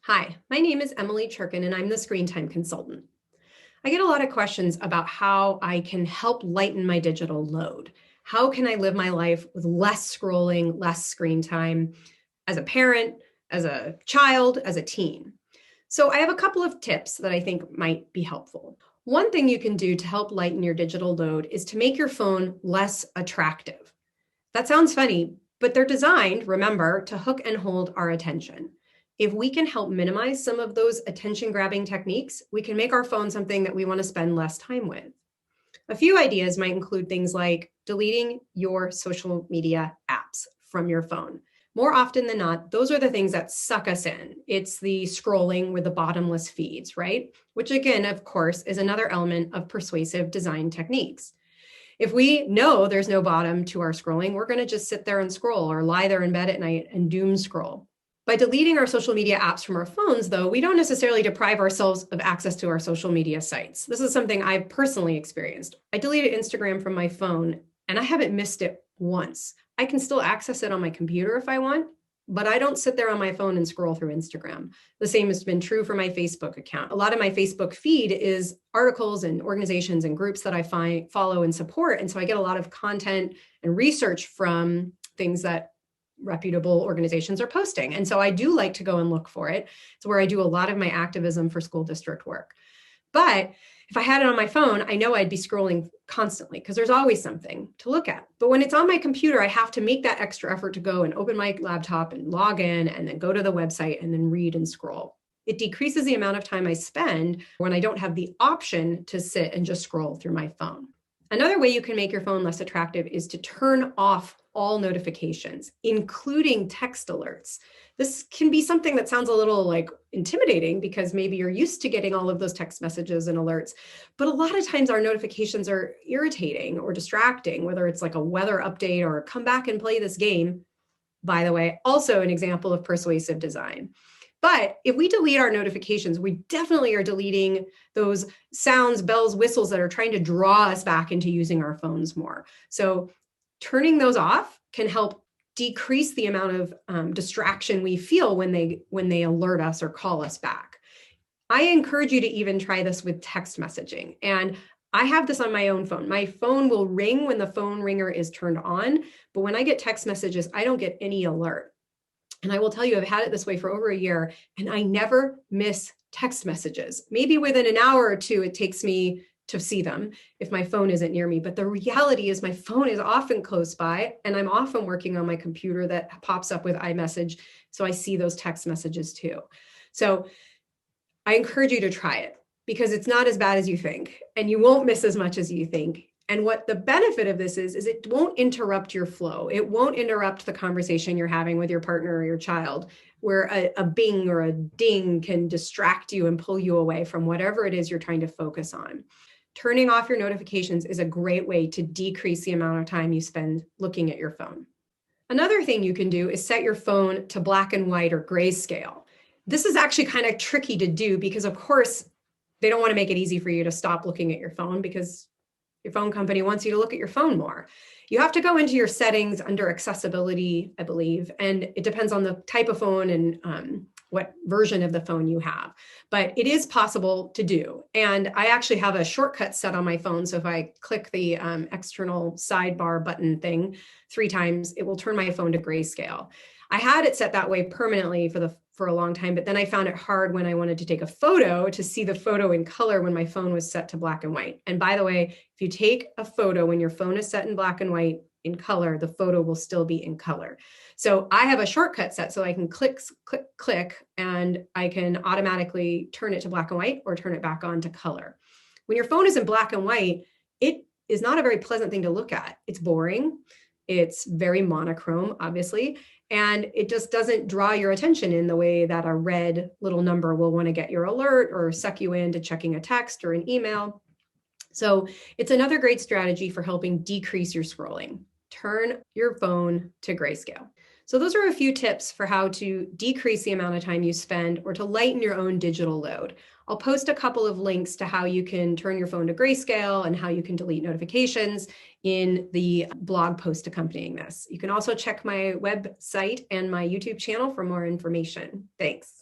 Hi, my name is Emily Churkin, and I'm the Screen Time Consultant. I get a lot of questions about how I can help lighten my digital load. How can I live my life with less scrolling, less screen time as a parent, as a child, as a teen? So, I have a couple of tips that I think might be helpful. One thing you can do to help lighten your digital load is to make your phone less attractive. That sounds funny, but they're designed, remember, to hook and hold our attention. If we can help minimize some of those attention grabbing techniques, we can make our phone something that we want to spend less time with. A few ideas might include things like deleting your social media apps from your phone. More often than not, those are the things that suck us in. It's the scrolling with the bottomless feeds, right? Which, again, of course, is another element of persuasive design techniques. If we know there's no bottom to our scrolling, we're going to just sit there and scroll or lie there in bed at night and doom scroll. By deleting our social media apps from our phones, though, we don't necessarily deprive ourselves of access to our social media sites. This is something I've personally experienced. I deleted Instagram from my phone and I haven't missed it once. I can still access it on my computer if I want, but I don't sit there on my phone and scroll through Instagram. The same has been true for my Facebook account. A lot of my Facebook feed is articles and organizations and groups that I follow and support. And so I get a lot of content and research from things that reputable organizations are posting. And so I do like to go and look for it. It's where I do a lot of my activism for school district work. But if I had it on my phone, I know I'd be scrolling constantly because there's always something to look at. But when it's on my computer, I have to make that extra effort to go and open my laptop and log in and then go to the website and then read and scroll. It decreases the amount of time I spend when I don't have the option to sit and just scroll through my phone. Another way you can make your phone less attractive is to turn off all notifications, including text alerts. This can be something that sounds a little like intimidating because maybe you're used to getting all of those text messages and alerts. But a lot of times our notifications are irritating or distracting, whether it's like a weather update or come back and play this game. By the way, also an example of persuasive design. But if we delete our notifications, we definitely are deleting those sounds, bells, whistles that are trying to draw us back into using our phones more. So turning those off can help decrease the amount of distraction we feel when they alert us or call us back. I encourage you to even try this with text messaging. And I have this on my own phone. My phone will ring when the phone ringer is turned on, but when I get text messages, I don't get any alert. And I will tell you, I've had it this way for over a year, and I never miss text messages. Maybe within an hour or two, it takes me to see them if my phone isn't near me. But the reality is my phone is often close by, and I'm often working on my computer that pops up with iMessage. So I see those text messages too. So I encourage you to try it because it's not as bad as you think, and you won't miss as much as you think. And what the benefit of this is it won't interrupt your flow. It won't interrupt the conversation you're having with your partner or your child, where a bing or a ding can distract you and pull you away from whatever it is you're trying to focus on. Turning off your notifications is a great way to decrease the amount of time you spend looking at your phone. Another thing you can do is set your phone to black and white or grayscale. This is actually kind of tricky to do because, of course, they don't want to make it easy for you to stop looking at your phone because your phone company wants you to look at your phone more. You have to go into your settings under accessibility, I believe, and it depends on the type of phone and what version of the phone you have. But it is possible to do. And I actually have a shortcut set on my phone. So if I click the external sidebar button thing 3 times, it will turn my phone to grayscale. I had it set that way permanently for a long time, but then I found it hard when I wanted to take a photo to see the photo in color when my phone was set to black and white. And by the way, if you take a photo when your phone is set in black and white in color, the photo will still be in color. So I have a shortcut set so I can click, and I can automatically turn it to black and white or turn it back on to color. When your phone is in black and white, it is not a very pleasant thing to look at. It's boring. It's very monochrome, obviously, and it just doesn't draw your attention in the way that a red little number will want to get your alert or suck you into checking a text or an email. So it's another great strategy for helping decrease your scrolling. Turn your phone to grayscale. So those are a few tips for how to decrease the amount of time you spend or to lighten your own digital load. I'll post a couple of links to how you can turn your phone to grayscale and how you can delete notifications in the blog post accompanying this. You can also check my website and my YouTube channel for more information. Thanks.